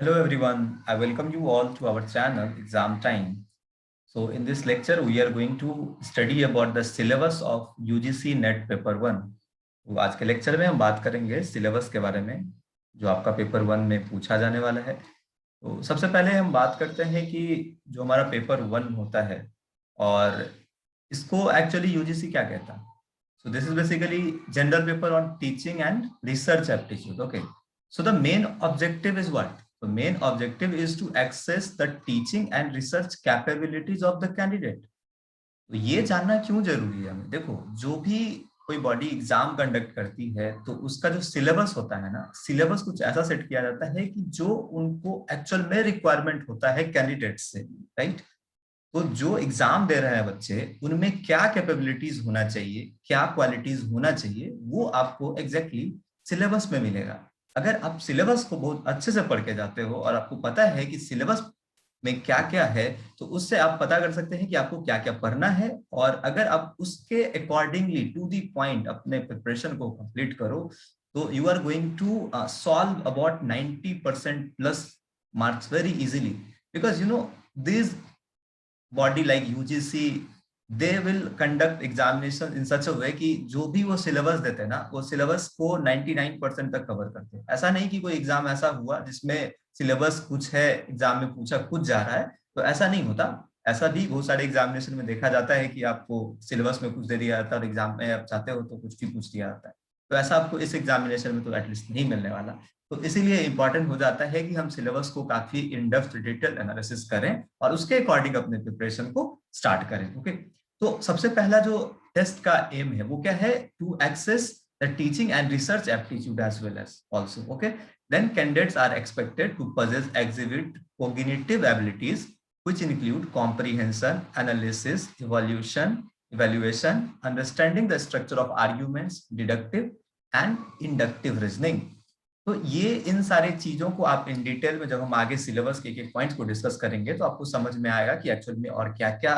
Hello everyone, I welcome you all to our channel Exam Time. So in this lecture we are going to study about the syllabus of UGC NET paper 1। तो आज के lecture में हम बात करेंगे syllabus के बारे में जो आपका पेपर 1 में पूछा जाने वाला है। तो सबसे पहले हम बात करते हैं कि जो हमारा पेपर 1 होता है और इसको एक्चुअली यूजीसी क्या कहता है। So this is basically general paper on teaching and research aptitude. Okay. So the main objective is what? The main objective is to access the teaching and research capabilities of the candidate. तो ये जानना क्यों जरूरी है हमें। देखो, जो भी कोई बॉडी एग्जाम कंडक्ट करती है तो उसका जो सिलेबस होता है ना, सिलेबस कुछ ऐसा सेट किया जाता है कि जो उनको एक्चुअल में रिक्वायरमेंट होता है कैंडिडेट से, राइट। तो जो एग्जाम दे रहे हैं बच्चे, उनमें क्या कैपेबिलिटीज होना चाहिए, क्या क्वालिटीज होना चाहिए, वो आपको एग्जैक्टली सिलेबस में मिलेगा। अगर आप सिलेबस को बहुत अच्छे से पढ़ के जाते हो और आपको पता है कि सिलेबस में क्या क्या है, तो उससे आप पता कर सकते हैं कि आपको क्या क्या पढ़ना है। और अगर आप उसके अकॉर्डिंगली टू दी पॉइंट अपने प्रिपरेशन को कंप्लीट करो तो you are going to solve about 90% plus marks very easily, because you know this body like UGC, they will conduct examination in such a way कि जो भी वो syllabus देते हैं ना, वो सिलेबस को 99% तक कवर करते हैं। ऐसा नहीं कि कोई एग्जाम ऐसा हुआ जिसमें सिलेबस कुछ है, एग्जाम में पूछा कुछ जा रहा है, तो ऐसा नहीं होता। ऐसा भी बहुत सारे एग्जामिनेशन में देखा जाता है कि आपको सिलेबस में कुछ दे दिया जाता है और एग्जाम में आप चाहते हो तो कुछ भी पूछ दिया जाता है। तो ऐसा आपको इस एग्जामिनेशन में तो एटलीस्ट नहीं मिलने वाला। तो इसीलिए इंपॉर्टेंट हो जाता है कि हम सिलेबस को काफी इन डेप्थ डिटेल एनालिसिस करें और उसके अकॉर्डिंग अपने प्रिपरेशन को स्टार्ट करें। ओके, तो सबसे पहला जो टेस्ट का एम है वो क्या है? To access the teaching and research aptitude as well as also. Okay, then candidates are expected to possess exhibit cognitive abilities which include comprehension, analysis, evaluation, understanding the structure of arguments, deductive and inductive reasoning। तो ये इन सारे चीजों को आप in detail में जब हम आगे सिलेबस के एक पॉइंट्स को डिस्कस करेंगे तो आपको समझ में आएगा कि एक्चुअल में और क्या क्या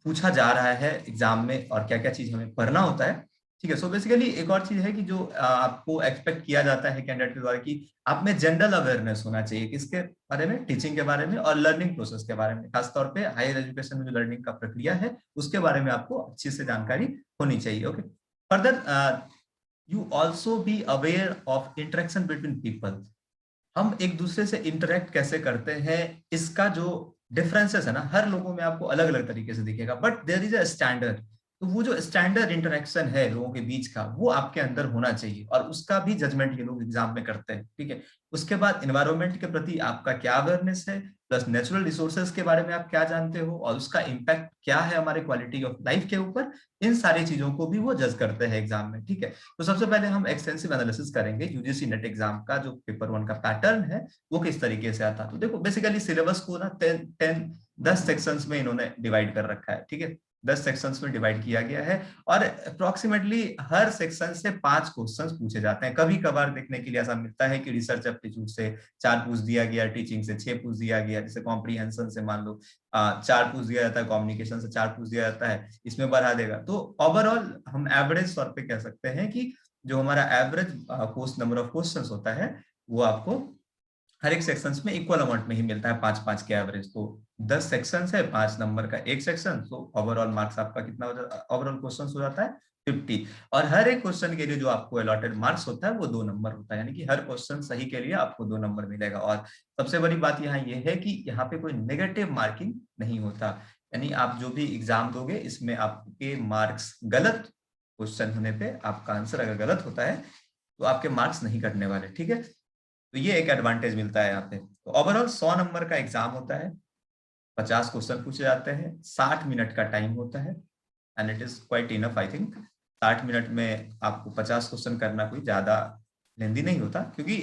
पूछा जा रहा है एग्जाम में और क्या क्या चीज हमें पढ़ना होता है। ठीक है। सो बेसिकली एक और चीज है कि जो आपको एक्सपेक्ट किया जाता है कैंडिडेट के द्वारा कि आप में जनरल अवेयरनेस होना चाहिए किसके बारे में? टीचिंग के बारे में और लर्निंग प्रोसेस के बारे में। खासतौर पे हायर एजुकेशन में जो लर्निंग का प्रक्रिया है उसके बारे में आपको अच्छी से जानकारी होनी चाहिए। Okay, further you also be aware of interaction between people. हम एक दूसरे से इंटरेक्ट कैसे करते हैं, इसका जो डिफरेंसेस है ना, हर लोगों में आपको अलग अलग तरीके से दिखेगा, but there is a standard. तो वो जो स्टैंडर्ड इंटरेक्शन है लोगों के बीच का, वो आपके अंदर होना चाहिए और उसका भी जजमेंट ये लोग एग्जाम में करते हैं। ठीक है। उसके बाद इन्वायरमेंट के प्रति आपका क्या अवेयरनेस है, प्लस नेचुरल रिसोर्सेज के बारे में आप क्या जानते हो और उसका इम्पैक्ट क्या है हमारे क्वालिटी ऑफ लाइफ के ऊपर, इन सारी चीजों को भी वो जज करते हैं एग्जाम में। ठीक है। तो सबसे पहले हम एक्सटेंसिव एनालिसिस करेंगे यूजीसी नेट एग्जाम का जो पेपर 1 का पैटर्न है वो किस तरीके से आता है। तो देखो, बेसिकली सिलेबस को ना 10 सेक्शंस में इन्होंने डिवाइड कर रखा है। ठीक है, 10 सेक्शंस में डिवाइड किया गया है और अप्रोक्सीमेटली हर सेक्शन से 5 क्वेश्चंस पूछे जाते हैं। कभी कभार देखने के लिए ऐसा मिलता है कि रिसर्च एप्टीट्यूड से 4 पूछ दिया गया, टीचिंग से 6 पूछ दिया गया, जैसे कॉम्प्रीहेंशन से मान लो 4 पूछ दिया जाता है, कम्युनिकेशन से 4 पूछ दिया जाता है, इसमें बढ़ा देगा। तो ओवरऑल हम एवरेज तौर पे कह सकते हैं कि जो हमारा एवरेज नंबर ऑफ क्वेश्चंस होता है वो आपको हर एक सेक्शंस में इक्वल अमाउंट में ही मिलता है, 5-5 के एवरेज। तो 10 सेक्शंस है, 5 नंबर का एक सेक्शन, तो ओवरऑल मार्क्स आपका कितना हो जाता है? ओवरऑल क्वेश्चंस हो जाता है 50। और हर एक क्वेश्चन के लिए जो आपको अलॉटेड मार्क्स होता है वो 2 नंबर होता है, यानी कि हर क्वेश्चन सही के लिए आपको 2 नंबर मिलेगा। और सबसे बड़ी बात यहाँ ये है कि यहाँ पे कोई नेगेटिव मार्किंग नहीं होता, यानी आप जो भी एग्जाम दोगे इसमें आपके मार्क्स गलत क्वेश्चन होने पे आपका आंसर अगर गलत होता है तो आपके मार्क्स नहीं कटने वाले। ठीक है, तो ये एक एडवांटेज मिलता है यहाँ पे। तो ओवरऑल 100 नंबर का एग्जाम होता है, 50 क्वेश्चन पूछे जाते हैं, 60 मिनट का टाइम होता है and it is quite enough I think. 60 minute में आपको 50 क्वेश्चन करना कोई ज्यादा लेंदी नहीं होता, क्योंकि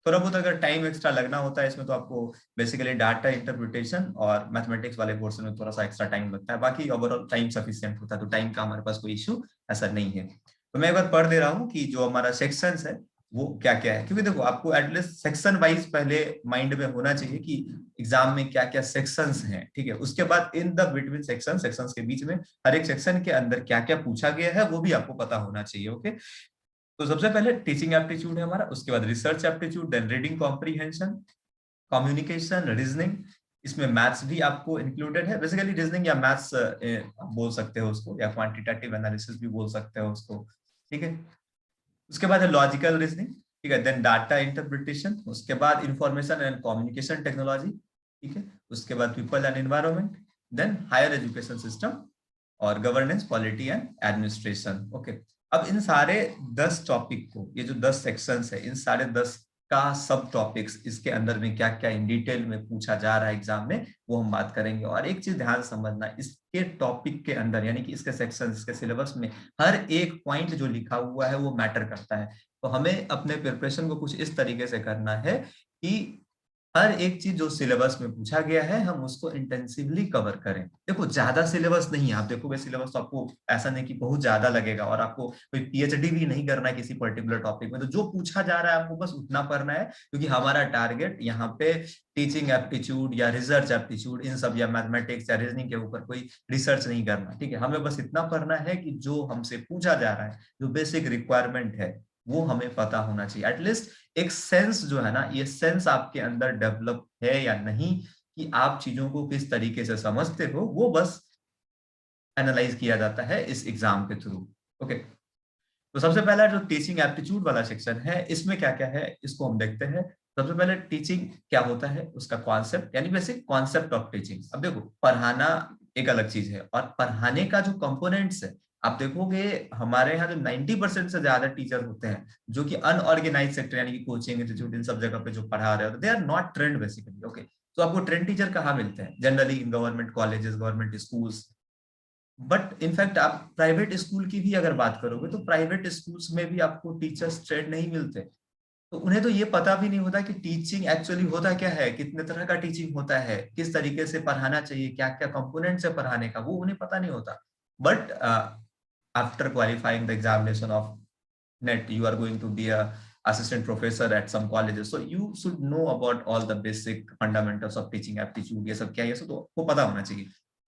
थोड़ा बहुत अगर टाइम एक्स्ट्रा लगना होता है इसमें तो आपको बेसिकली डाटा इंटरप्रिटेशन और मैथमेटिक्स वाले पोर्शन में थोड़ा सा एक्स्ट्रा टाइम लगता है। बाकी ओवरऑल टाइम सफिशिएंट होता है, तो टाइम का हमारे पास कोई इश्यू ऐसा नहीं है। तो मैं एक बार पढ़ दे रहा हूँ कि जो हमारा सेक्शंस है वो क्या क्या है, क्योंकि देखो आपको एटलीस्ट सेक्शन वाइज पहले माइंड में होना चाहिए कि एग्जाम में क्या क्या सेक्शंस हैं। ठीक है, उसके बाद इन द बिटवीन सेक्शंस के बीच में हर एक सेक्शन के अंदर क्या क्या पूछा गया है वो भी आपको पता होना चाहिए। ओके, तो सबसे पहले टीचिंग एप्टीट्यूड है हमारा, उसके बाद research aptitude, then reading comprehension, communication, reasoning, इसमें मैथ्स भी आपको इंक्लूडेड है। बेसिकली रीजनिंग या मैथ्स बोल सकते हो उसको, या क्वांटिटेटिव एनालिसिस भी बोल सकते हो उसको, ठीक है। उसके बाद है लॉजिकल रीजनिंग, ठीक है, देन डाटा इंटरप्रिटेशन, उसके बाद इंफॉर्मेशन एंड कम्युनिकेशन टेक्नोलॉजी, ठीक है, उसके बाद people and environment, then higher education system और governance, polity and administration. Okay, अब इन सारे 10 टॉपिक को, ये जो 10 सेक्शंस है, इन सारे 10 का सब टॉपिक्स, इसके अंदर में क्या क्या इन डिटेल में पूछा जा रहा है एग्जाम में, वो हम बात करेंगे। और एक चीज ध्यान समझना, इसके टॉपिक के अंदर यानी कि इसके सेक्शन, इसके सिलेबस में हर एक पॉइंट जो लिखा हुआ है वो मैटर करता है। तो हमें अपने प्रिपरेशन को कुछ इस तरीके से करना है कि हर एक चीज जो सिलेबस में पूछा गया है हम उसको इंटेंसिवली कवर करें। देखो ज्यादा सिलेबस नहीं है, आप देखोगे सिलेबस तो आपको ऐसा नहीं कि बहुत ज्यादा लगेगा, और आपको कोई पीएचडी भी नहीं करना है किसी पर्टिकुलर टॉपिक में, तो जो पूछा जा रहा है आपको बस उतना पढ़ना है, क्योंकि हमारा टारगेट यहाँ पे टीचिंग एप्टीट्यूड या रिसर्च एप्टीट्यूड इन सब या मैथमेटिक्स या रीजनिंग के ऊपर कोई रिसर्च नहीं करना, ठीक है। हमें बस इतना पढ़ना है कि जो हमसे पूछा जा रहा है, जो बेसिक रिक्वायरमेंट है वो हमें पता होना चाहिए। एटलीस्ट एक सेंस जो है ना, ये सेंस आपके अंदर डेवलप है या नहीं, कि आप चीजों को किस तरीके से समझते हो, वो बस एनालाइज किया जाता है इस एग्जाम के थ्रू। ओके, तो सबसे पहला जो टीचिंग एप्टीट्यूड वाला सेक्शन है, इसमें क्या क्या है इसको हम देखते हैं। सबसे पहले टीचिंग क्या होता है, उसका कॉन्सेप्ट, यानी बेसिक कॉन्सेप्ट ऑफ टीचिंग। अब देखो पढ़ाना एक अलग चीज है, और पढ़ाने का जो कंपोनेंट्स है, आप देखोगे हमारे यहाँ जो 90% से ज्यादा टीचर होते हैं जो कि अनऑर्गेनाइज सेक्टर यानी कि कोचिंग इंस्टीट्यूट इन सब जगह पे जो पढ़ा रहे होते हैं, they are not trained basically. Okay, तो आपको ट्रेंड टीचर कहाँ मिलते हैं? Generally in government colleges, government schools. But in fact आप प्राइवेट स्कूल की भी अगर बात करोगे तो प्राइवेट स्कूल्स में भी आपको टीचर्स ट्रेंड नहीं मिलते। तो उन्हें तो ये पता भी नहीं होता कि टीचिंग एक्चुअली होता क्या है, कितने तरह का टीचिंग होता है, किस तरीके से पढ़ाना चाहिए, क्या क्या कंपोनेंट्स है पढ़ाने का, वो उन्हें पता नहीं होता। But after qualifying the examination of NET, you are going to be a assistant professor at some colleges, so you should know about all the basic fundamentals of teaching aptitude। ये सब क्या है, ये सब तो आपको पता होना चाहिए,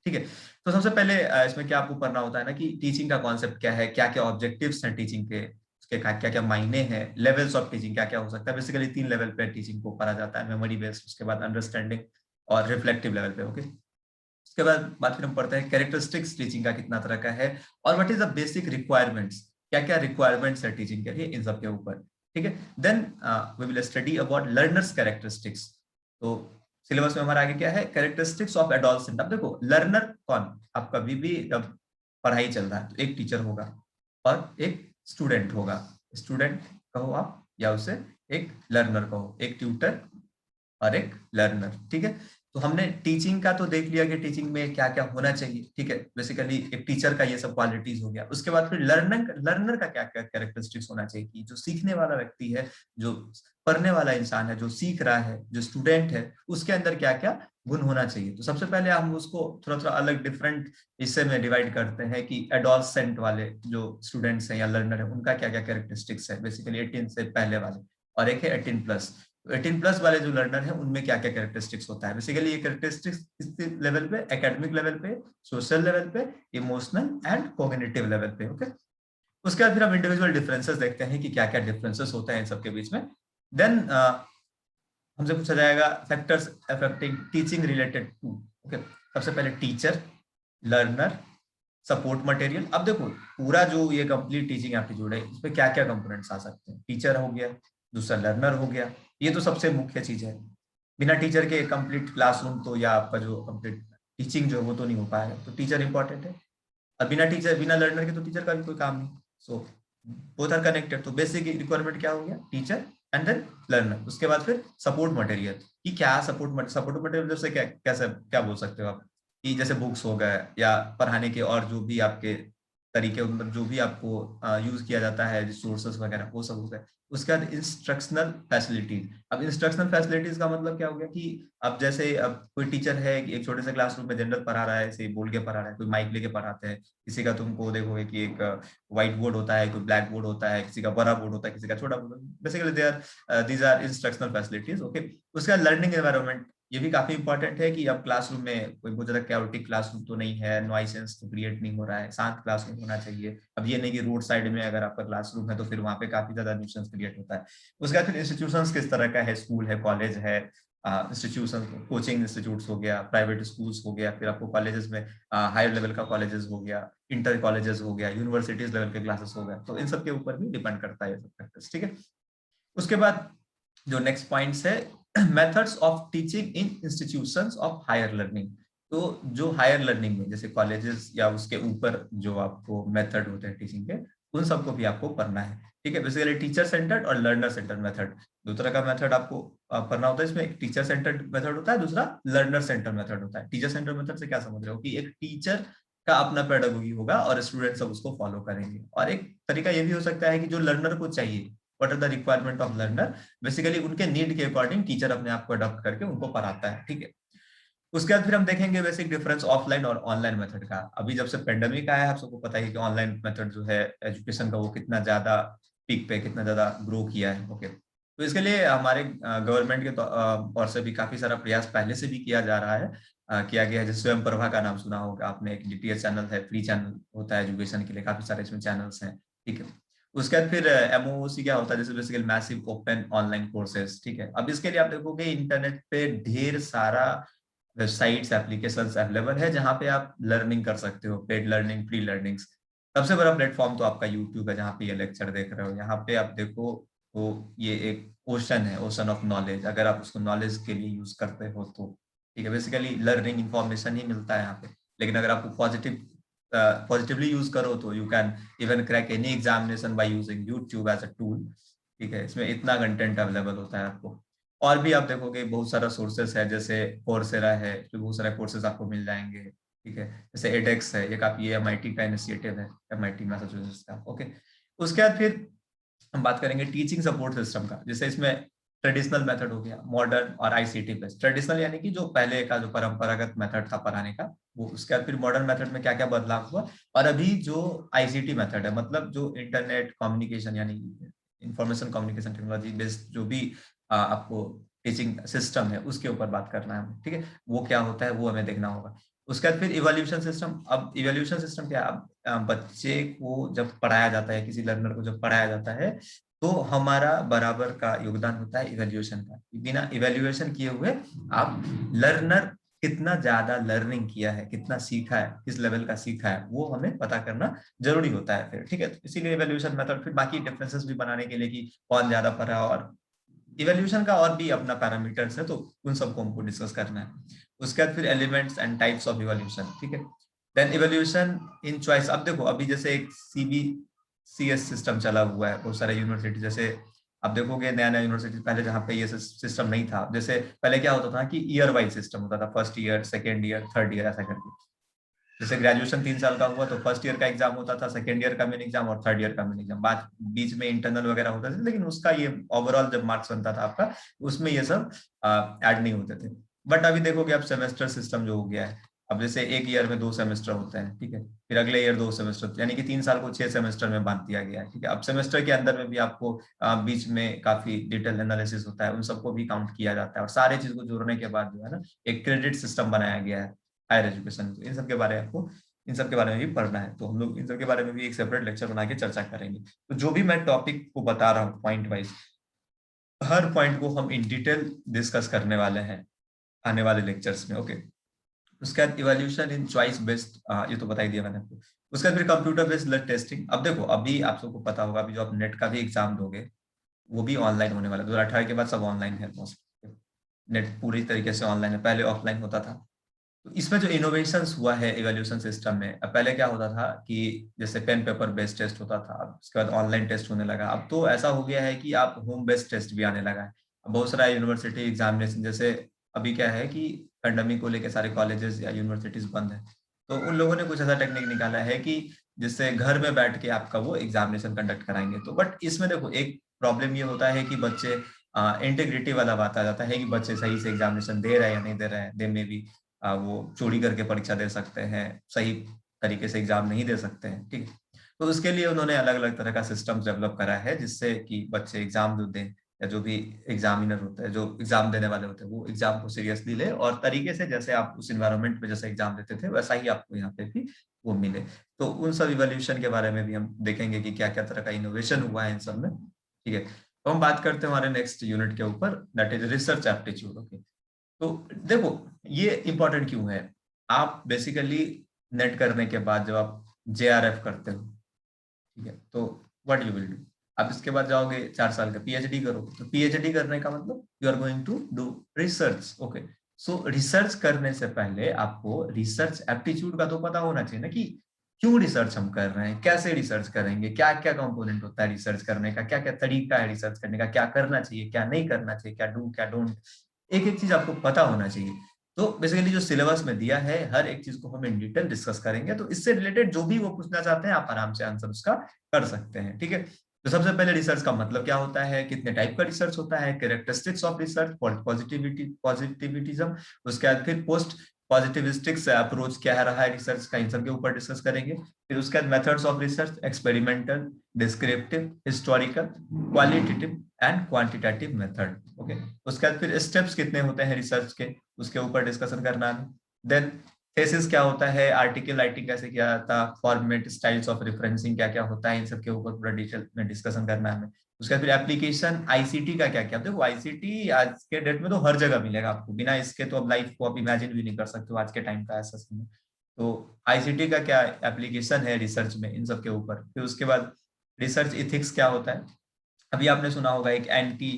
ठीक है। तो सबसे पहले इसमें क्या आपको पढ़ना होता है ना, कि टीचिंग का कॉन्सेप्ट क्या है, क्या क्या ऑब्जेक्टिव्स हैं टीचिंग के, उसके क्या क्या मायने हैं, लेवल्स ऑफ टीचिंग क्या क्या हो सकता है। बेसिकली 3 लेवल पे टीचिंग को पढ़ा जाता है, मेमोरी बेस्ड, उसके बाद अंडरस्टैंडिंग और रिफ्लेक्टिव लेवल पे। ओके, उसके बाद बात फिर हम पढ़ते हैं कैरेक्टरिस्टिक्स टीचिंग का कितना तरह का है, और what is the basic requirements, क्या क्या रिक्वायरमेंट्स है टीचिंग के लिए, इन सब के ऊपर, ठीक है। Then we will study about learners characteristics. तो सिलेबस में हमारा आगे क्या है, कैरेक्टरिस्टिक्स ऑफ एडोलसेंट। अब देखो लर्नर कौन, आप कभी भी जब पढ़ाई चल रहा है तो एक टीचर होगा और एक स्टूडेंट होगा। स्टूडेंट कहो आप, या उसे एक लर्नर कहो, एक ट्यूटर और एक लर्नर, ठीक है। तो हमने टीचिंग का तो देख लिया कि टीचिंग में क्या क्या होना चाहिए, ठीक है। बेसिकली एक टीचर का ये सब क्वालिटीज हो गया। उसके बाद फिर लर्नर का क्या क्या कैरेक्टरिस्टिक्स होना चाहिए, कि जो सीखने वाला व्यक्ति है, जो पढ़ने वाला इंसान है, जो सीख रहा है, जो स्टूडेंट है, उसके अंदर क्या क्या गुण होना चाहिए। तो सबसे पहले हम उसको थोड़ा थोड़ा अलग डिफरेंट हिस्से में डिवाइड करते हैं कि एडोलसेंट वाले जो स्टूडेंट्स हैं या लर्नर है, उनका क्या क्या कैरेक्टरिस्टिक्स है, बेसिकली 18 से पहले वाले, और एक है 18+। 18+ वाले जो लर्नर है उनमें क्या क्या कैरेक्टरिस्टिक्स होता है। बेसिकली ये कैरेक्टरिस्टिक्स किस लेवल पे, एकेडमिक लेवल पे, सोशल लेवल पे, इमोशनल एंड कोग्निटिव लेवल पे। ओके, उसके बाद फिर हम इंडिविजुअल डिफरेंसेस देखते हैं कि क्या क्या डिफरेंसेस होते हैं इन सबके बीच में। देन हमसे पूछा जाएगा factors affecting teaching related to. Okay, सबसे पहले टीचर, लर्नर, सपोर्ट मटेरियल। अब देखो पूरा जो ये कंप्लीट टीचिंग एप्टीट्यूड है, इसमें क्या क्या कंपोनेंट्स आ सकते हैं। टीचर हो गया, दूसरा लर्नर हो गया, ये तो सबसे मुख्य चीज है। बिना टीचर के कंप्लीट क्लासरूम तो, या आपका जो कंप्लीट टीचिंग जो है वो तो नहीं हो पाएगा, तो टीचर इंपॉर्टेंट है। और बिना टीचर, बिना लर्नर के तो टीचर का भी कोई काम नहीं। So both are connected. तो बेसिक रिक्वायरमेंट क्या हो गया, टीचर एंड देन लर्नर। उसके बाद फिर सपोर्ट मटेरियल, कि क्या सपोर्ट मटेरियल जैसे क्या कैसे क्या बोल सकते हो आप, कि जैसे बुक्स हो गए या पढ़ाने के और जो भी आपके तरीके, मतलब जो भी आपको यूज किया जाता है रिसोर्सेस वगैरह, वो सब हो गए। उसके बाद इंस्ट्रक्शनल फैसिलिटीज। अब इंस्ट्रक्शनल फैसिलिटीज का मतलब क्या हो गया, कि अब जैसे अब कोई टीचर है कि एक छोटे से क्लासरूम में जनरल पढ़ा रहा है, ऐसे बोल के पढ़ा रहा है, कोई माइक लेके पढ़ाते हैं, किसी का तुमको देखोगे कि एक व्हाइट बोर्ड होता है, कोई ब्लैक बोर्ड होता है, किसी का बड़ा बोर्ड होता है, किसी का छोटा board. Basically they are these are instructional facilities. Okay, उसका लर्निंग एनवायरनमेंट, ये भी काफी इंपॉर्टेंट है कि अब क्लासरूम में कोई बहुत ज्यादा कैओटिक क्लासरूम तो नहीं है, नॉइसेंस तो क्रिएट नहीं हो रहा है, शांत क्लासरूम होना चाहिए। अब ये नहीं कि रोड साइड में अगर आपका क्लासरूम है तो फिर वहाँ पे काफी ज्यादा न्यूसेंस क्रिएट होता है। उसके बाद फिर इंस्टीट्यूशंस किस तरह का है, स्कूल है, कॉलेज है, इंस्टीट्यूशन, कोचिंग इंस्टीट्यूट्स हो गया, प्राइवेट स्कूल्स हो गया, फिर आपको कॉलेजेस में हायर लेवल का कॉलेजेस हो गया, इंटर कॉलेजेस हो गया, यूनिवर्सिटीज लेवल के क्लासेस हो गया, तो इन सब के ऊपर भी डिपेंड करता है ये सब फैक्टर्स, ठीक है। उसके बाद जो नेक्स्ट पॉइंट्स है, methods of teaching in institutions of higher learning. तो जो हायर लर्निंग में जैसे कॉलेजेस या उसके ऊपर जो आपको मेथड होते हैं टीचिंग के, उन सबको भी आपको पढ़ना है, ठीक है। बेसिकली टीचर सेंटर्ड और लर्नर सेंटर्ड मेथड, दो तरह का मेथड आपको पढ़ना होता है। इसमें एक टीचर सेंटर्ड मेथड होता है, दूसरा लर्नर सेंटर्ड मेथड होता है। टीचर सेंटर्ड मेथड से क्या समझ रहे हो कि एक टीचर का अपना पेडागोगी होगा और स्टूडेंट सब उसको फॉलो करेंगे। और एक तरीका ये भी हो सकता है कि जो लर्नर को चाहिए, what are the requirement of learner, basically उनके नीड के अकॉर्डिंग टीचर अपने आप को अडॉप्ट करके उनको पढ़ाता है, ठीक है। उसके बाद फिर हम देखेंगे बेसिक डिफरेंस ऑफलाइन और ऑनलाइन मेथड का। अभी जब से पेंडेमिक आया है, आप सबको पता है कि ऑनलाइन मेथड जो है एजुकेशन का, वो कितना ज्यादा पीक पे, कितना ज्यादा ग्रो किया है, ओके। तो इसके लिए हमारे गवर्नमेंट के ओर से भी काफी सारा प्रयास पहले से भी किया जा रहा है, किया गया है। जैसे स्वयं प्रभा का नाम सुना होगा आपने, एक डीटीएच चैनल है, फ्री चैनल होता है एजुकेशन के लिए, काफी सारे इसमें चैनल्स हैं, ठीक है। उसके बाद फिर एमओसी क्या होता है, जैसे basically massive open online courses, ठीक है। अब इसके लिए आप देखोगे इंटरनेट पे ढेर सारा वेबसाइट्स, एप्लीकेशंस अवेलेबल है जहाँ पे आप लर्निंग कर सकते हो, पेड लर्निंग, फ्री लर्निंग्स। सबसे बड़ा प्लेटफॉर्म तो आपका यूट्यूब है, जहाँ पे ये लेक्चर देख रहे हो। यहाँ पे आप देखो तो ये एक ओशन है, ओशन ऑफ नॉलेज, अगर आप उसको नॉलेज के लिए यूज करते हो तो, ठीक है। बेसिकली लर्निंग इंफॉर्मेशन ही मिलता है यहाँ पे। लेकिन अगर आपको पॉजिटिवली यूज करो तो you can even crack any examination by using YouTube as a tool, ठीक है। इसमें इतना कंटेंट अवेलेबल होता है आपको। और भी आप देखोगे बहुत सारा सोर्सेस है, जैसे कोर्सेरा है, तो बहुत सारे कोर्सेज आपको मिल जाएंगे, ठीक है। जैसे एडेक्स है, ये काफी एमआईटी का इनिशिएटिव है, एमआईटी मैसाचुसेट्स का, ओके। उसके बाद फिर हम बात करेंगे टीचिंग सपोर्ट सिस्टम का। जैसे इसमें ट्रेडिशनल मेथड हो गया, मॉडर्न और आईसीटी बेस्ड। ट्रेडिशनल यानी कि जो पहले का जो परंपरागत मेथड था पढ़ाने का, वो। उसके बाद फिर मॉडर्न मेथड में क्या क्या बदलाव हुआ, और अभी जो आईसीटी मेथड है, मतलब जो इंटरनेट कम्युनिकेशन यानी इंफॉर्मेशन कम्युनिकेशन टेक्नोलॉजी बेस्ड जो भी आपको टीचिंग सिस्टम है, उसके ऊपर बात करना है, ठीक है। वो क्या होता है वो हमें देखना होगा। उसके बाद फिर इवोल्यूशन सिस्टम। अब इवोल्यूशन सिस्टम क्या, अब बच्चे को जब पढ़ाया जाता है, किसी लर्नर को जब पढ़ाया जाता है, तो हमारा बराबर का योगदान होता है इवैल्यूएशन का। बिना इवैल्यूएशन किए हुए आप लर्नर कितना ज्यादा लर्निंग किया है, कितना सीखा है, किस लेवल का सीखा है, वो हमें पता करना जरूरी होता है फिर, ठीक है। तो इसीलिए इवैल्यूएशन मेथड, फिर बाकी डिफरेंसेस भी बनाने के लिए कि कौन ज्यादा पढ़ा, और इवैल्यूएशन का और भी अपना पैरामीटर्स है, तो उन सबको हमको डिस्कस करना है। उसके बाद फिर elements and types of evaluation, ठीक है। देन इवैल्यूएशन इन चॉइस। अब देखो, अभी जैसे एक सीबीसीएस सिस्टम चला हुआ है बहुत सारे यूनिवर्सिटी, जैसे आप देखोगे नया नया यूनिवर्सिटी, पहले जहाँ पे ये सिस्टम नहीं था। जैसे पहले क्या होता था कि ईयर वाइज सिस्टम होता था, first year, second year, third year, ऐसा करके। जैसे ग्रेजुएशन 3 साल का हुआ तो फर्स्ट ईयर का एग्जाम होता था, सेकेंड ईयर का मेन एग्जाम और थर्ड ईयर का मेन एग्जाम, बाद बीच में इंटरनल वगैरह होता था, लेकिन उसका ये ओवरऑल जब मार्क्स बनता था आपका, उसमें ये सब ऐड नहीं होते थे। बट अभी देखोगे अब सेमेस्टर सिस्टम जो हो गया है, अब जैसे एक ईयर में 2 सेमेस्टर होते हैं, ठीक है। फिर अगले ईयर 2 सेमेस्टर, यानी कि 3 साल को 6 सेमेस्टर में बांट दिया गया है, ठीक है। अब सेमेस्टर के अंदर में भी आपको बीच में काफी डिटेल एनालिसिस होता है, उन सबको भी काउंट किया जाता है, और सारे चीज को जोड़ने के बाद जो है ना, एक क्रेडिट सिस्टम बनाया गया है हायर एजुकेशन। इन सब के बारे में आपको, इन सब के बारे में भी पढ़ना है, तो हम लोग इन सब के बारे में भी एक सेपरेट लेक्चर बना के चर्चा करेंगे। तो जो भी मैं टॉपिक को बता रहा हूँ पॉइंट वाइज, हर पॉइंट को हम इन डिटेल डिस्कस करने वाले हैं आने वाले लेक्चर्स में, ओके। उसके बाद इवैल्यूएशन इन चॉइस बेस्ड, ये तो बता ही दिया मैंने आपको। उसके बाद फिर कंप्यूटर बेस्ड ब्लड टेस्टिंग। अब देखो, अभी आप सबको पता होगा, अभी जो आप नेट का भी एग्जाम दोगे, वो भी ऑनलाइन होने वाला है। 2018 के बाद सब ऑनलाइन है, नेट पूरी तरीके से ऑनलाइन है, पहले ऑफलाइन होता था। तो इसमें जो इनोवेशंस हुआ है इवैल्यूएशन सिस्टम में, अब पहले क्या होता था कि जैसे पेन पेपर बेस्ड टेस्ट होता था, अब उसके बाद ऑनलाइन टेस्ट होने लगा। अब तो ऐसा हो गया है कि आप होम बेस्ड टेस्ट भी आने लगा है। अब बहुत सारा यूनिवर्सिटी एग्जामिनेशन, जैसे अभी क्या है कि पेंडेमिक को लेकर सारे कॉलेजेस या यूनिवर्सिटीज बंद है, तो उन लोगों ने कुछ ऐसा टेक्निक निकाला है कि जिससे घर में बैठ के आपका वो एग्जामिनेशन कंडक्ट कराएंगे। तो बट इसमें देखो एक प्रॉब्लम ये होता है कि बच्चे, इंटीग्रिटी वाला बात आ जाता है कि बच्चे सही से एग्जामिनेशन दे रहे हैं या नहीं दे रहे हैं। दे में भी वो चोरी करके परीक्षा दे सकते हैं, सही तरीके से एग्जाम नहीं दे सकते हैं, ठीक है। तो उसके लिए उन्होंने अलग अलग तरह का सिस्टम डेवलप करा है, जिससे कि बच्चे एग्जाम जो दें या जो भी एग्जामिनर होता है, जो एग्जाम देने वाले होते हैं, वो एग्जाम को सीरियसली ले और तरीके से जैसे आप उस इन्वायरमेंट में जैसे एग्जाम देते थे वैसा ही आपको यहाँ पे भी वो मिले। तो उन सब इवोल्यूशन के बारे में भी हम देखेंगे कि क्या क्या तरह का इनोवेशन हुआ है इन सब में। ठीक है, तो हम बात करते हैं हमारे नेक्स्ट यूनिट के ऊपर, that is research aptitude. Okay, तो देखो ये इंपॉर्टेंट क्यों है। आप बेसिकली नेट करने के बाद जब आप JRF करते हो, ठीक है, तो व्हाट यू विल डू, आप इसके बाद जाओगे 4 साल का पीएचडी करो। तो पीएचडी करने का मतलब you are going to do research. Okay, so research करने से पहले आपको रिसर्च एप्टीट्यूड का तो पता होना चाहिए ना, कि क्यों रिसर्च हम कर रहे हैं, कैसे रिसर्च करेंगे, क्या क्या कंपोनेंट होता है रिसर्च करने का, क्या क्या तरीका है रिसर्च करने का, क्या करना चाहिए क्या नहीं करना चाहिए, क्या डू क्या डोंट, एक एक चीज आपको पता होना चाहिए। तो बेसिकली जो सिलेबस में दिया है हर एक चीज को हम इन डिटेल डिस्कस करेंगे, तो इससे रिलेटेड जो भी वो पूछना चाहते हैं आप आराम से आंसर उसका कर सकते हैं। ठीक है, तो सबसे पहले रिसर्च का मतलब क्या होता है, कितने टाइप का रिसर्च होता है, कैरेक्टरिस्टिक्स ऑफ रिसर्च, पॉजिटिविटीज्म, उसके बाद फिर पोस्ट पॉजिटिविस्टिक्स अप्रोच क्या रहा है रिसर्च का, इन सब के ऊपर डिस्कस करेंगे। फिर उसके बाद methods of research, experimental, descriptive, historical, qualitative and quantitative method. Okay, उसके बाद फिर स्टेप्स कितने होते हैं रिसर्च के, उसके ऊपर डिस्कशन करना है। देन थेसिस क्या होता है, आर्टिकल राइटिंग कैसे किया जाता, फॉर्मेट, स्टाइल्स ऑफ रेफरेंसिंग क्या क्या होता है, इन सब के ऊपर पूरा डिटेल में डिस्कशन करना है हमें। उसके बाद फिर एप्लीकेशन आईसीटी का क्या क्या, देखो आईसीटी आज के डेट में तो हर जगह मिलेगा आपको, बिना इसके तो अब लाइफ को आप इमेजिन भी नहीं कर सकते हो आज के टाइम का ऐसा समय। तो आईसीटी का क्या एप्लीकेशन है रिसर्च में, इन सब के ऊपर। फिर उसके बाद रिसर्च इथिक्स क्या होता है, अभी आपने सुना होगा एक एंटी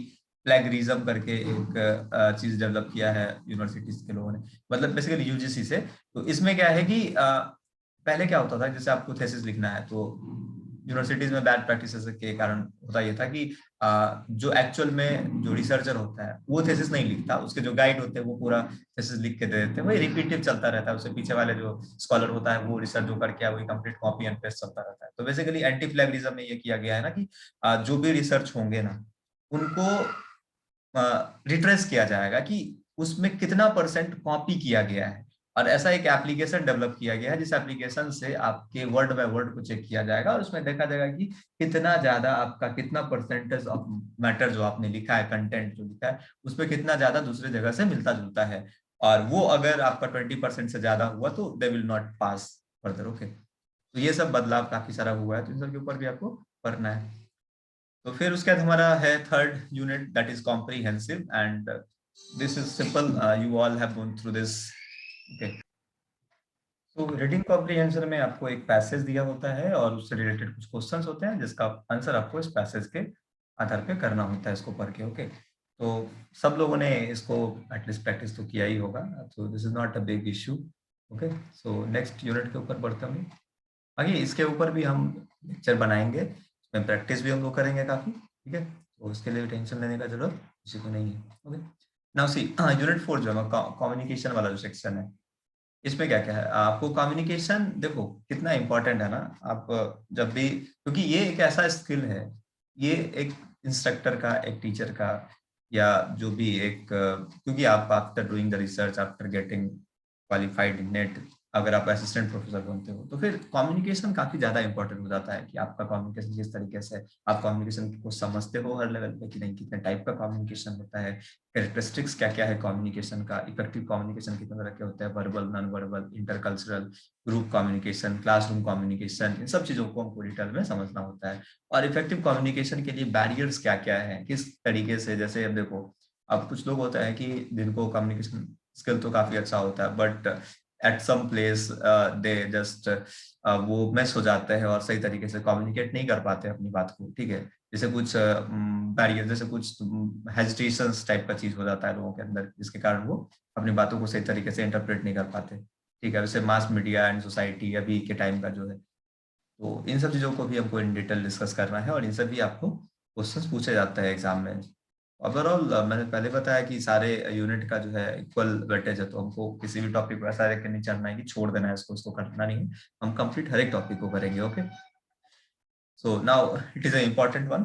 प्लेगरिज्म करके एक चीज डेवलप किया है यूनिवर्सिटीज के लोगों ने, मतलब बेसिकली यूजीसी से। तो इसमें क्या है कि पहले क्या होता था, जैसे आपको थेसिस लिखना है तो यूनिवर्सिटीज में बैड प्रैक्टिसेस के कारण होता ये था कि जो एक्चुअल में जो रिसर्चर होता है वो थेसिस नहीं लिखता, उसके जो गाइड होते हैं वो पूरा थेसिस लिख के दे देते हैं, वही रिपीटिव चलता रहता है, उससे पीछे वाले जो स्कॉलर होता है वो रिसर्च जो करके वही कंप्लीट कॉपी एंड पेस्ट चलता रहता है। तो बेसिकली एंटी प्लेगरिज्म में ये किया गया है ना कि जो भी रिसर्च होंगे ना उनको रिट्रेस किया जाएगा कि उसमें कितना परसेंट कॉपी किया गया है, और ऐसा एक एप्लीकेशन डेवलप किया गया है जिस एप्लीकेशन से आपके वर्ड बाय वर्ड को चेक किया जाएगा और उसमें देखा जाएगा कि कितना ज्यादा आपका कितना परसेंटेज ऑफ मैटर जो आपने लिखा है, कंटेंट जो लिखा है उसमें कितना ज्यादा दूसरी जगह से मिलता जुलता है, और वो अगर आपका 20% से ज्यादा हुआ तो they will not pass further. Okay, तो ये सब बदलाव काफी सारा हुआ है, तो इन सब के ऊपर भी आपको पढ़ना है। तो फिर उसके बाद हमारा है third unit, that is comprehensive, and this is simple, you all have gone through this. Okay, तो रीडिंग कॉम्प्रिहेंशन में आपको एक पैसेज दिया होता है और उससे रिलेटेड कुछ क्वेश्चंस होते हैं जिसका आंसर आपको इस पैसेज के आधार पे करना होता है इसको पढ़ के। ओके, तो सब लोगों ने इसको एटलीस्ट प्रैक्टिस तो किया ही होगा, तो this is not a big issue. Okay, so next unit के ऊपर बढ़ते हैं। आगे इसके ऊपर भी हम लेक्चर बनाएंगे, इसमें प्रैक्टिस भी हम लोग करेंगे काफी। ठीक है, तो उसके लिए टेंशन लेने का जरूरत किसी को नहीं है। ओके, नाउ सी यूनिट 4 जो है कम्युनिकेशन वाला जो सेक्शन है, इसमें क्या क्या है आपको कम्युनिकेशन, देखो कितना इंपॉर्टेंट है ना। आप जब भी, क्योंकि ये एक ऐसा स्किल है, ये एक इंस्ट्रक्टर का, एक टीचर का, या जो भी एक क्योंकि आप after doing the research, after getting qualified in net, अगर आप असिस्टेंट प्रोफेसर बनते हो तो फिर कम्युनिकेशन काफी ज्यादा इंपॉर्टेंट हो जाता है कि आपका कम्युनिकेशन किस तरीके से, आप कम्युनिकेशन को समझते हो हर लेवल पे कि नहीं, कितने टाइप का कम्युनिकेशन होता है, कैरेक्टरिस्टिक्स क्या क्या है कम्युनिकेशन का, इफेक्टिव कम्युनिकेशन कितने तरह के होते हैं, verbal, non verbal, intercultural, group communication, classroom communication, इन सब चीजों को हमको डिटेल में समझना होता है। और इफेक्टिव कम्युनिकेशन के लिए बैरियर्स क्या क्या है, किस तरीके से, जैसे अब देखो, अब कुछ लोग होता है कि जिनको कम्युनिकेशन स्किल तो काफी अच्छा होता है but at some place they just वो मेस हो जाते हैं और सही तरीके से कम्युनिकेट नहीं कर पाते अपनी बात को। ठीक है, जैसे कुछ बैरियर, जैसे कुछ हेजिटेशन टाइप का चीज हो जाता है लोगों के अंदर, जिसके कारण वो अपनी बातों को सही तरीके से इंटरप्रेट नहीं कर पाते। ठीक है, वैसे मास मीडिया एंड सोसाइटी अभी के टाइम का जो है, तो इन सब चीजों को भी हमको इन डिटेल डिस्कस करना है और इन सब भी आपको क्वेश्चंस पूछे जाते हैं एग्जाम में। ओवरऑल मैंने पहले बताया कि सारे यूनिट का जो है इक्वल वेटेज है, तो हमको किसी भी टॉपिक को ऐसा लेकर नहीं चलना है कि छोड़ देना है इसको, इसको करना नहीं है, हम कंप्लीट हर एक टॉपिक को करेंगे। Okay, so now it is a important one.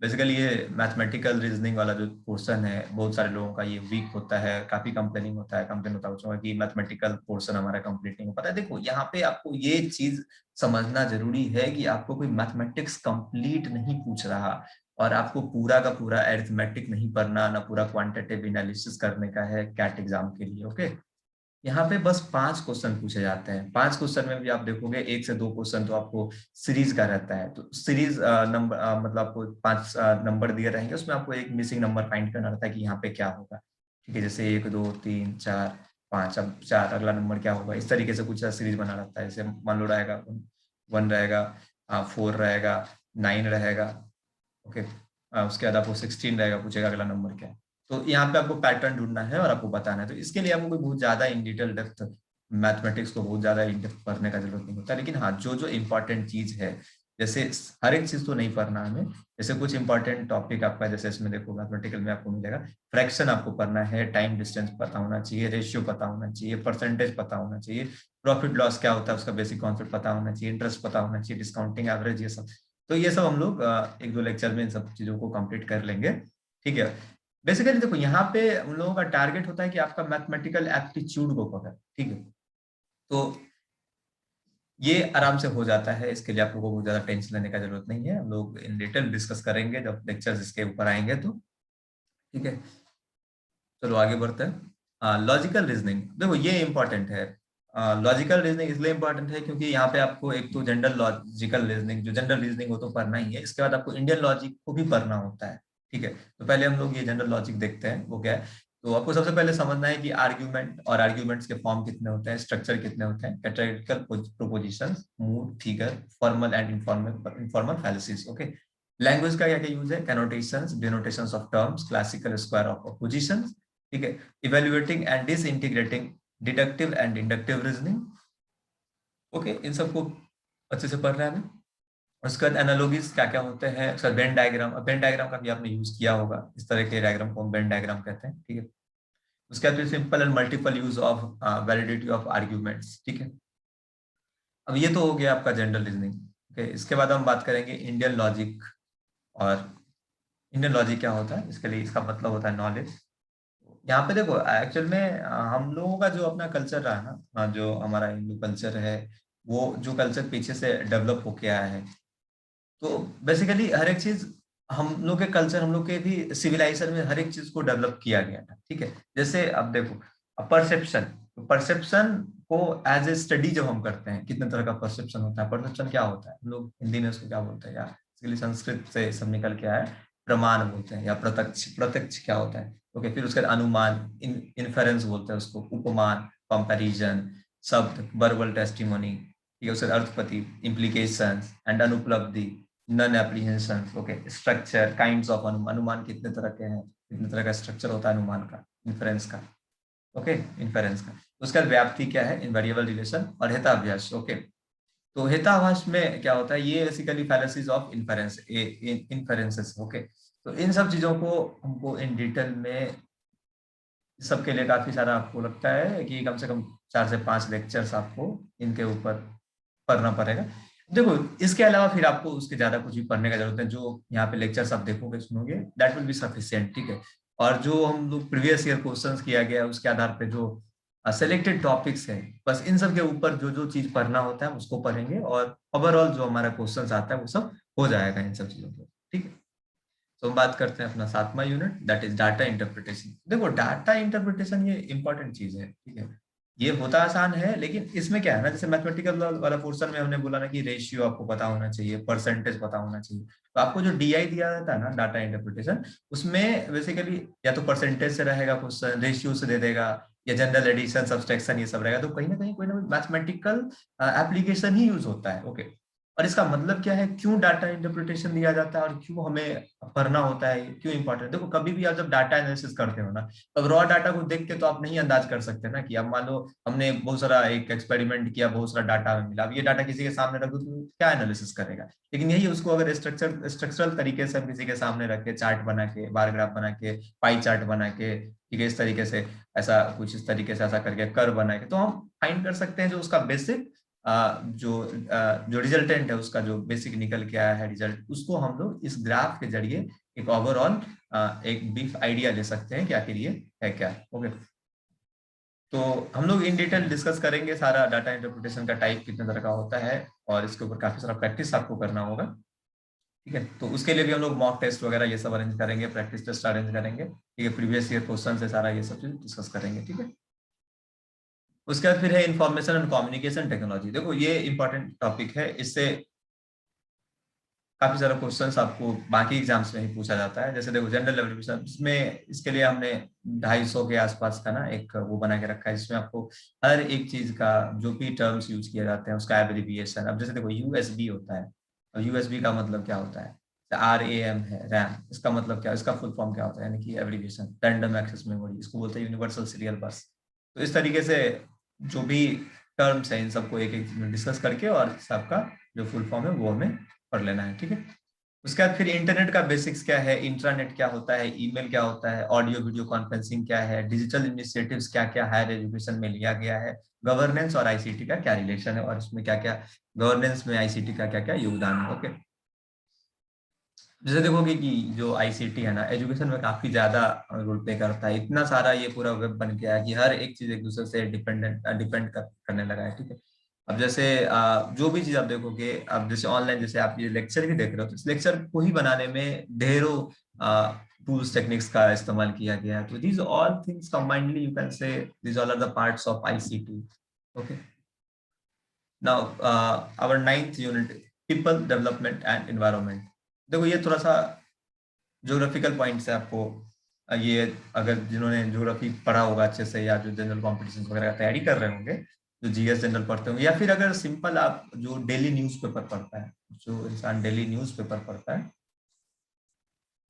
Basically ये मैथमेटिकल रीजनिंग वाला जो पोर्शन है बहुत सारे लोगों का ये वीक होता है, काफी कंप्लेनिंग होता है, कंप्लेन होता है बच्चों का कि मैथमेटिकल पोर्शन हमारा कंप्लीट नहीं हो पाता है। देखो यहाँ पे आपको ये चीज समझना जरूरी है कि आपको कोई मैथमेटिक्स कंप्लीट नहीं पूछ रहा, और आपको पूरा का पूरा अरिथमेटिक नहीं पढ़ना, ना पूरा क्वांटिटेटिव एनालिसिस करने का है कैट एग्जाम के लिए। ओके, यहाँ पे बस 5 क्वेश्चन पूछे जाते हैं। 5 क्वेश्चन में भी आप देखोगे 1 से 2 क्वेश्चन तो आपको सीरीज का रहता है। तो सीरीज नंबर मतलब आपको 5 नंबर दिए रहेंगे, उसमें आपको एक मिसिंग नंबर फाइंड करना रहता है कि यहाँ पे क्या होगा। ठीक है, जैसे 1 2 3 4 5, अब 4 अगला नंबर क्या होगा, इस तरीके से कुछ सीरीज बना रहता है। जैसे मान लो रहेगा 1 रहेगा, 4 रहेगा, 9 रहेगा। ओके, उसके बाद आपको 16 रहेगा, पूछेगा अगला नंबर क्या है। तो यहाँ पे आपको पैटर्न ढूंढना है और आपको बताना है। तो इसके लिए आपको कोई बहुत ज्यादा इन डिटेल डेप्थ मैथमेटिक्स को बहुत ज्यादा इन डेप्थ पढ़ने का जरूरत नहीं होता। लेकिन हाँ, जो जो इम्पोर्टेंट चीज है, जैसे हर एक चीज तो नहीं पढ़ना हमें। जैसे कुछ इंपॉर्टेंट टॉपिक आपका, जैसे इसमें देखो मैथमेटिकल में आपको मिलेगा फ्रैक्शन आपको पढ़ना है, टाइम डिस्टेंस पता होना चाहिए, रेशियो पता होना चाहिए, परसेंटेज पता होना चाहिए, प्रॉफिट लॉस क्या होता है उसका बेसिक कॉन्सेप्ट पता होना चाहिए, इंटरेस्ट पता होना चाहिए, डिस्काउंटिंग एवरेज, ये सब। तो ये सब हम लोग 1 2 लेक्चर में इन सब चीजों को कंप्लीट कर लेंगे। ठीक है, बेसिकली देखो यहाँ पे उन लोगों का टारगेट होता है कि आपका मैथमेटिकल एप्टीट्यूड को पकड़। ठीक है, तो ये आराम से हो जाता है, इसके लिए आप लोगों को बहुत ज्यादा टेंशन लेने का जरूरत नहीं है। हम लोग इन डिटेल डिस्कस करेंगे जब लेक्चर्स इसके ऊपर आएंगे तो। ठीक है, चलो आगे बढ़ते हैं। लॉजिकल रीजनिंग, देखो ये इंपॉर्टेंट है। लॉजिकल रीजनिंग इसलिए इंपॉर्टेंट है क्योंकि यहाँ पे आपको एक तो जनरल लॉजिकल रीजनिंग, जो जनरल रीजनिंग वो तो पढ़ना ही है, इसके बाद आपको इंडियन लॉजिक को भी पढ़ना होता है। ठीक है, तो पहले हम लोग ये जनरल लॉजिक देखते हैं वो क्या है। तो आपको सबसे पहले समझना है कि आर्ग्यूमेंट और आर्ग्यूमेंट्स के फॉर्म कितने होते हैं, स्ट्रक्चर कितने होते हैं, categorical propositions, mood, figure, formal and informal fallacies. Okay, language का क्या क्या यूज है, connotations, denotations of terms, classical square of oppositions. ठीक है, evaluating and disintegrating deductive and inductive reasoning. Okay, इन सबको अच्छे से पढ़ रहे हैं हमें। उसके बाद एनालॉजीज क्या क्या होते हैं, sir Venn diagram, Venn diagram का भी आपने यूज किया होगा, इस तरह के डायग्राम को हम वेन डायग्राम कहते हैं। ठीक है, उसके बाद simple and multiple use of validity of arguments. ठीक है, अब ये तो हो गया आपका जनरल रीजनिंग। ओके, इसके बाद हम बात करेंगे इंडियन लॉजिक। और इंडियन लॉजिक क्या होता है, इसके लिए इसका मतलब होता है नॉलेज। यहाँ पे देखो एक्चुअल में हम लोगों का जो अपना कल्चर रहा है ना, जो हमारा हिंदू कल्चर है, वो जो कल्चर पीछे से डेवलप होके आया है। तो बेसिकली हर एक चीज हम लोग के कल्चर, हम लोग के भी सिविलाइजेशन में हर एक चीज को डेवलप किया गया था। ठीक है, जैसे अब देखो परसेप्शन, परसेप्शन को एज ए स्टडी जब हम करते हैं, कितने तरह का परसेप्शन होता है। परसेप्शन क्या होता है, हम लोग हिंदी में उसको क्या बोलते हैं यार, इसके लिए संस्कृत से सब निकल के आया है, प्रमाण बोलते हैं, या प्रत्यक्ष। प्रत्यक्ष क्या होता है, ओके, फिर उसके बाद अनुमान, इन्फेरेंस बोलते हैं उसको, उपमान, कंपैरिजन, शब्द, वर्बल टेस्टिमोनी। ठीक है, उसके बाद अर्थपति, इम्प्लीकेशंस एंड अनुपलब्धि, non apprehension. Okay, structure, kinds of अनुमान, अनुमान कितने तरह के हैं, कितने तरह का स्ट्रक्चर होता है अनुमान का, इन्फेरेंस का। ओके, इन्फेरेंस का। उसका व्याप्ति क्या है, इनवेरिएबल रिलेशन, और हेताभ्यास। ओके, तो हेताभास में क्या होता है, ये basically फैलेसीज of inference, inferences. Okay, तो इन सब चीजों को हमको इन डिटेल में, सबके लिए काफी सारा आपको लगता है कि कम से कम 4 से 5 लेक्चर्स आपको इनके ऊपर पढ़ना पड़ेगा। देखो इसके अलावा फिर आपको उसके ज्यादा कुछ भी पढ़ने का जरूरत है, जो यहाँ पे लेक्चर्स आप देखोगे सुनोगे दैट विल बी सफिशिएंट। ठीक है, और जो हम लोग प्रीवियस ईयर क्वेश्चंस किया गया है उसके आधार पे जो सिलेक्टेड टॉपिक्स है, बस इन सब के ऊपर जो जो चीज पढ़ना होता है उसको पढ़ेंगे, और ओवरऑल जो हमारा क्वेश्चंस आता है वो सब हो जाएगा इन सब चीजों को। ठीक है, तो हम बात करते हैं अपना 7वां unit, that is data interpretation. देखो डाटा इंटरप्रिटेशन ये इंपॉर्टेंट चीज है। ठीक है, ये होता आसान है, लेकिन इसमें क्या है ना, जैसे मैथमेटिकल वाला पोर्शन में हमने बोला ना कि रेशियो आपको पता होना चाहिए, परसेंटेज पता होना चाहिए। तो आपको जो डीआई दिया जाता है ना, डाटा इंटरप्रिटेशन, उसमें बेसिकली या तो परसेंटेज से रहेगा, क्वेश्चन रेशियो से दे देगा, या जनरल एडिशन, सब्सट्रैक्शन, ये सब रहेगा। तो कहीं ना कहीं कोई ना कोई मैथमेटिकल एप्लीकेशन ही यूज होता है। ओके, और इसका मतलब क्या है, क्यों डाटा इंटरप्रिटेशन दिया जाता है और क्यों हमें पढ़ना होता है, क्यों इंपॉर्टेंट। देखो कभी भी आप जब डाटा एनालिसिस करते हो ना, तब रॉ डाटा को देख के तो आप नहीं अंदाज कर सकते ना कि अब मान लो हमने बहुत सारा एक एक्सपेरिमेंट किया, बहुत सारा डाटा हमें मिला, अब ये डाटा किसी के सामने रखो तो क्या एनालिसिस करेगा। लेकिन यही उसको अगर स्ट्रक्चरल तरीके से हम किसी के सामने रख के, चार्ट बना के, बार ग्राफ बना के, पाई चार्ट बना के, ठीक है, इस तरीके से, ऐसा कुछ इस तरीके से ऐसा करके कर्व बना के, तो हम फाइंड कर सकते हैं जो उसका बेसिक जो रिजल्टेंट है, उसका जो बेसिक निकल के आया है रिजल्ट, उसको हम लोग इस ग्राफ के जरिए एक ओवरऑल एक ब्रीफ आइडिया ले सकते हैं कि आखिर ये है क्या। ओके, तो हम लोग इन डिटेल डिस्कस करेंगे सारा डाटा इंटरप्रिटेशन का टाइप कितने तरह का होता है, और इसके ऊपर काफी सारा प्रैक्टिस आपको करना होगा। ठीक है। तो उसके लिए भी हम लोग मॉक टेस्ट वगैरह ये सब अरेंज करेंगे, प्रैक्टिस टेस्ट अरेंज करेंगे, ठीक है, प्रीवियस ईयर क्वेश्चन से सारा ये सब चीज डिस्कस करेंगे, ठीक है। उसके बाद फिर है इंफॉर्मेशन एंड कम्युनिकेशन टेक्नोलॉजी। देखो ये इंपॉर्टेंट टॉपिक है, इससे काफी सारा क्वेश्चंस आपको बाकी एग्जाम्स में ही पूछा जाता है। जैसे देखो जनरल एप्लीकेशन, इसमें इसके लिए हमने 250 के आसपास का ना एक वो बना के रखा है, जिसमें आपको हर एक चीज का जो भी टर्म्स यूज किए जाते हैं उसका एब्रिविएशन। अब जैसे देखो यूएसबी होता है, अब यूएसबी का मतलब क्या होता है, RAM है, रैम, इसका मतलब क्या, इसका फुल फॉर्म क्या होता है, यानी कि एब्रिविएशन रैंडम एक्सेस मेमोरी, इसको बोलते हैं यूनिवर्सल सीरियल बस। तो इस तरीके से जो भी टर्म्स है इन सबको एक एक डिस्कस करके और सबका जो फुल फॉर्म है वो हमें पढ़ लेना है, ठीक है। उसके बाद फिर इंटरनेट का बेसिक्स क्या है, इंट्रानेट क्या होता है, ईमेल क्या होता है, ऑडियो वीडियो कॉन्फ्रेंसिंग क्या है, डिजिटल इनिशिएटिव्स क्या क्या हायर एजुकेशन में लिया गया है, गवर्नेंस और आईसीटी का क्या रिलेशन है, और इसमें क्या क्या गवर्नेंस में आईसीटी का क्या क्या योगदान है। ओके, जैसे देखोगे कि जो आईसीटी है ना एजुकेशन में काफी ज्यादा रोल प्ले करता है। इतना सारा ये पूरा वेब बन गया है कि हर एक चीज एक दूसरे से करने लगा है, ठीक है। अब जैसे जो भी चीज आप देखोगे, अब जैसे ऑनलाइन, जैसे आप ये लेक्चर भी देख रहे हो, तो इस लेक्चर को ही बनाने में ढेरों टूल्स टेक्निक्स का इस्तेमाल किया गया है। तो these all things combinedly you can say these all are the parts of ICT. Okay, now our 9th unit, people development and environment. देखो ये थोड़ा सा ज्योग्राफिकल पॉइंट से आपको ये, अगर जिन्होंने ज्योग्राफी पढ़ा होगा अच्छे से, या जो जनरल कॉम्पिटिशन वगैरह का तैयारी कर रहे होंगे, जो जीएस जनरल पढ़ते होंगे, या फिर अगर सिंपल आप जो डेली न्यूज़पेपर पढ़ता है, जो इंसान डेली न्यूज़पेपर पढ़ता है,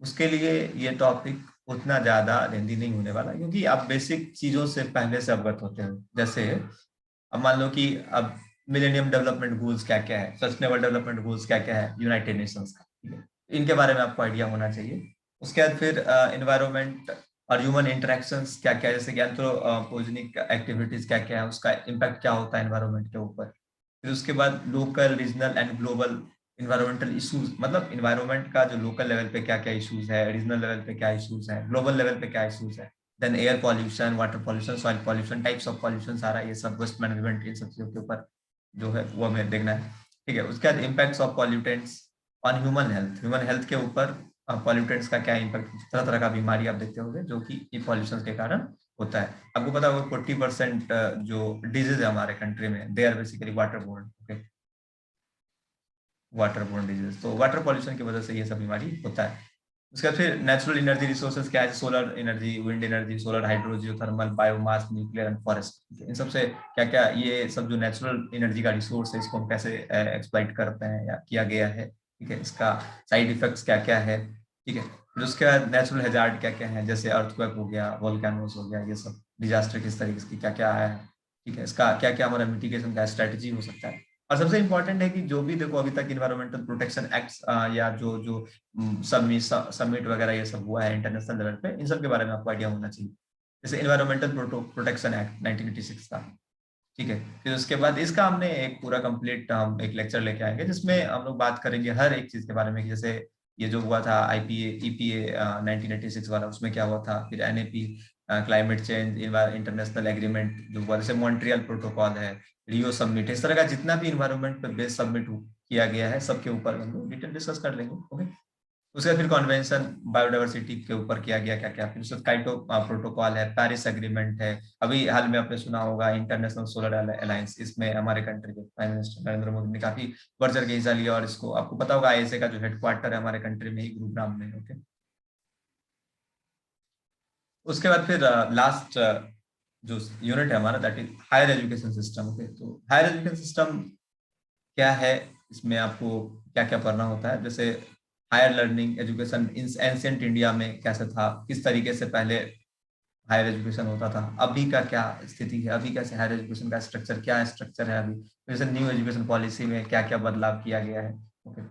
उसके लिए ये टॉपिक उतना ज्यादा लेंदी नहीं होने वाला, क्योंकि आप बेसिक चीजों से पहले से अवगत होते हो। जैसे अब मान लो कि अब मिलेनियम डेवलपमेंट गोल्स क्या क्या है, सस्टेनेबल डेवलपमेंट गोल्स क्या क्या है यूनाइटेड नेशंस का, ठीक है, इनके बारे में आपको आइडिया होना चाहिए। उसके बाद फिर एनवायरनमेंट और ह्यूमन इंटरेक्शंस क्या क्या है, जैसे कि एंथ्रोपोजेनिक एक्टिविटीज क्या क्या है, उसका इम्पैक्ट क्या होता है एनवायरनमेंट के ऊपर। फिर उसके बाद local, regional and global environmental issues, मतलब इन्वायरमेंट का जो लोकल लेवल पे क्या क्या इश्यूज है, रीजनल लेवल पे क्या इश्यूज है, ग्लोबल लेवल पे क्या इश्यूज है। Then air pollution, water pollution, soil pollution, types of pollution, सारा ये सब, वेस्ट मैनेजमेंट, इन सब चीजों के ऊपर जो है वो हमें देखना है, ठीक है। उसके बाद impacts of pollutants on human health, human health के ऊपर पॉल्यूटेंट्स का क्या इम्पैक्ट, तरह तरह का बीमारी आप देखते होंगे जो कि ये पॉल्यूशन के कारण होता है। आपको पता होगा 40% जो डिजीज है हमारे कंट्री में, they are basically water borne, okay, water borne disease. तो वाटर पॉल्यूशन की वजह से ये सब बीमारी होता है। उसके बाद फिर नेचुरल एनर्जी रिसोर्सेज क्या है, solar energy, wind energy, solar, hydro, geothermal, biomass, nuclear and forest, इन सब से क्या क्या, ये सब जो नेचुरल एनर्जी का रिसोर्स है, इसको हम कैसे एक्सप्लॉइट करते हैं या किया गया है, ठीक है, इसका साइड इफेक्ट्स क्या क्या है, ठीक है। फिर उसके बाद नेचुरल हैजार्ड क्या क्या है, जैसे अर्थक्वेक हो गया, वोल्केनोस हो गया, ये सब डिजास्टर किस तरीके की क्या क्या आया है, ठीक है, इसका क्या क्या हमारा मिटिगेशन का स्ट्रेटेजी हो सकता है। और सबसे इंपॉर्टेंट है कि जो भी देखो अभी तक इन्वायरमेंटल प्रोटेक्शन एक्ट या जो जो समिट वगैरह ये सब हुआ है इंटरनेशनल लेवल पे, इन सब के बारे में आपको आइडिया होना चाहिए। जैसे इन्वायरमेंटल प्रोटेक्शन एक्ट 1986 का, ठीक है। फिर उसके बाद इसका हमने एक पूरा कंप्लीट हम एक लेक्चर लेके आएंगे, जिसमें हम लोग बात करेंगे हर एक चीज के बारे में, कि जैसे ये जो हुआ था आईपीए ईपीए 1986 वाला, उसमें क्या हुआ था, फिर NAP, climate change international agreement जो हुआ, जैसे मॉन्ट्रियल प्रोटोकॉल है, रियो समिट, इस तरह का जितना भी इन्वायरमेंट पे बेस सबमिट किया गया है, सबके ऊपर हम लोग डिटेल डिस्कस कर लेंगे, ओके। उसके बाद फिर कॉन्वेंशन बायोडाइवर्सिटी के ऊपर किया गया क्या क्या, फिर उसके काइटो प्रोटोकॉल है, पेरिस एग्रीमेंट है, अभी हाल में आपने सुना होगा इंटरनेशनल सोलर अलायंस, इसमें हमारे कंट्री के प्राइम मिनिस्टर नरेंद्र मोदी ने काफी बढ़ चढ़ के हिस्सा लिया, और इसको आपको पता होगा आईएसए का जो हेडक्वार्टर है हमारे कंट्री में ही, गुरुग्राम में, ओके। उसके बाद फिर लास्ट जो यूनिट है हमारा, that is higher education system, okay. तो हायर एजुकेशन सिस्टम क्या है, इसमें आपको क्या क्या पढ़ना होता है, जैसे higher learning education in ancient India में कैसे था, किस तरीके से पहले हायर एजुकेशन होता था, अभी का क्या स्थिति है, अभी कैसे हायर एजुकेशन का स्ट्रक्चर, क्या स्ट्रक्चर है अभी, जैसे न्यू एजुकेशन पॉलिसी में क्या क्या बदलाव किया गया है, ओके।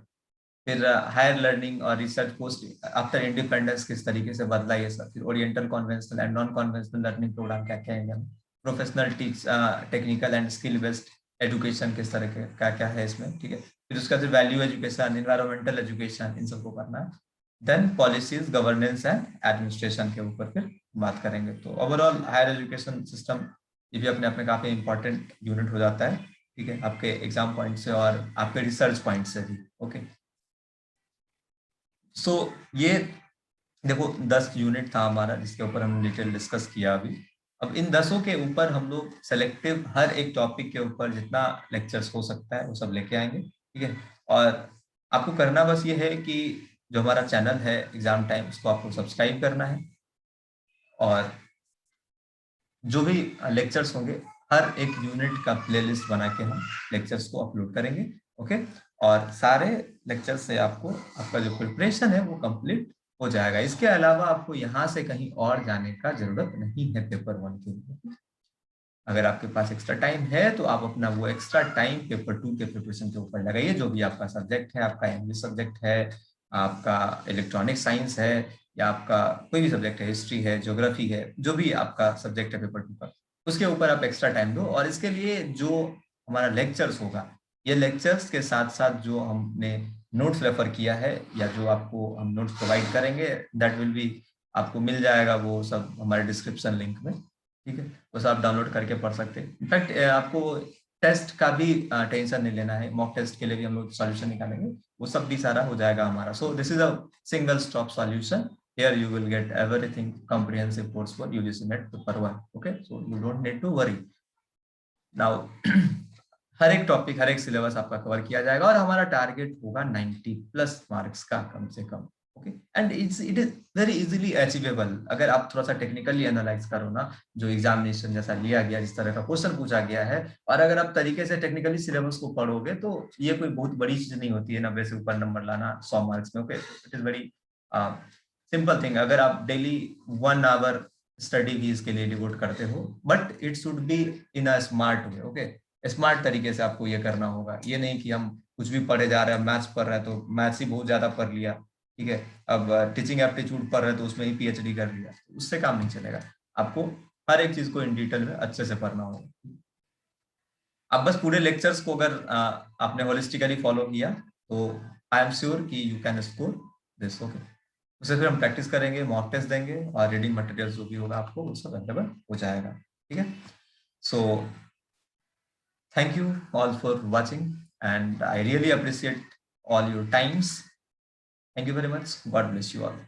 फिर हायर लर्निंग और रिसर्च पोस्ट आफ्टर इंडिपेंडेंस किस तरीके से बदला ये सब, फिर oriental conventional and non conventional learning program क्या क्या है इंडिया में, professional technical and skill based education किस तरह के क्या क्या है इसमें, ठीक है। फिर उसका फिर वैल्यू एजुकेशन, इन्वायरमेंटल एजुकेशन, इन सबको करना है। Then policies, governance and administration के ऊपर फिर बात करेंगे। तो ओवरऑल हायर एजुकेशन सिस्टम ये भी अपने आप में काफी इंपॉर्टेंट यूनिट हो जाता है, ठीक है, आपके एग्जाम पॉइंट से और आपके रिसर्च पॉइंट से भी, ओके। सो ये देखो 10 यूनिट था हमारा जिसके ऊपर हम डिटेल डिस्कस किया अभी। अब इन 10 के ऊपर हम लोग सेलेक्टिव हर एक टॉपिक के ऊपर जितना लेक्चर्स हो सकता है वो सब लेके आएंगे, ठीक है। और आपको करना बस ये है कि जो हमारा चैनल है एग्जाम टाइम उसको आपको सब्सक्राइब करना है, और जो भी लेक्चर्स होंगे हर एक यूनिट का प्लेलिस्ट बना के हम लेक्चर्स को अपलोड करेंगे, ओके। और सारे लेक्चर से आपको आपका जो प्रिपरेशन है वो कंप्लीट हो जाएगा। इसके अलावा आपको यहाँ से कहीं और जाने का जरूरत नहीं है पेपर 1 के लिए। अगर आपके पास एक्स्ट्रा टाइम है तो आप अपना वो एक्स्ट्रा टाइम पेपर 2 के प्रिपरेशन के ऊपर लगाइए। जो भी आपका सब्जेक्ट है, आपका इंग्लिश सब्जेक्ट है, आपका इलेक्ट्रॉनिक साइंस है, या आपका कोई भी सब्जेक्ट है, हिस्ट्री है, ज्योग्राफी है, जो भी आपका सब्जेक्ट है पेपर 2 का, उसके ऊपर आप एक्स्ट्रा टाइम दो। और इसके लिए जो हमारा लेक्चर्स होगा, ये लेक्चर्स के साथ साथ जो हमने नोट्स रेफर किया है या जो आपको हम नोट्स प्रोवाइड करेंगे, दैट विल बी आपको मिल जाएगा वो सब हमारे डिस्क्रिप्शन लिंक में, ठीक है। बस आप डाउनलोड करके पढ़ सकते हैं। इनफैक्ट आपको टेस्ट का भी टेंशन नहीं लेना है, मॉक टेस्ट के लिए भी हम लोग सॉल्यूशन निकालेंगे, वो सब भी सारा हो जाएगा हमारा। So this is a single stop solution, here you will get everything comprehensive course for UGC NET paper 1, okay, so you don't need to worry now। हर एक टॉपिक, हर एक सिलेबस आपका कवर किया जाएगा और हमारा टारगेट होगा 90 प्लस मार्क्स का कम से कम, okay. And it is very easily achievable अगर आप थोड़ा सा टेक्निकली एनालाइज करो ना, जो एग्जामिनेशन जैसा लिया गया, जिस तरह का क्वेश्चन पूछा गया है, और अगर आप तरीके से टेक्निकली सिलेबस को पढ़ोगे तो ये कोई बहुत बड़ी चीज नहीं होती है 90 से ऊपर नंबर लाना 100 मार्क्स में, okay. It is very simple thing. अगर आप डेली 1 आवर स्टडी भी इसके लिए डिवोट करते हो, but it should be in a smart way, okay. Smart तरीके से आपको ये करना होगा। ये नहीं कि हम कुछ भी पढ़े जा रहे हैं, मैथ्स पढ़ रहे हैं तो मैथ्स ही बहुत ज्यादा पढ़ लिया, ठीक है। अब टीचिंग एप्टीट्यूड पढ़ रहे हैं तो उसमें ही पीएचडी कर लिया, उससे काम नहीं चलेगा। आपको हर एक चीज को इन डिटेल में अच्छे से पढ़ना होगा। अब बस पूरे लेक्चर्स को अगर आपने होलिस्टिकली फॉलो किया तो आई एम श्योर कि you can score this, okay. उसे फिर हम प्रैक्टिस करेंगे, मॉक टेस्ट देंगे, और रीडिंग मटेरियल जो भी होगा आपको वो सब अवेलेबल हो जाएगा, ठीक है। सो thank you all for watching, and I really appreciate all your times. Thank you very much. God bless you all.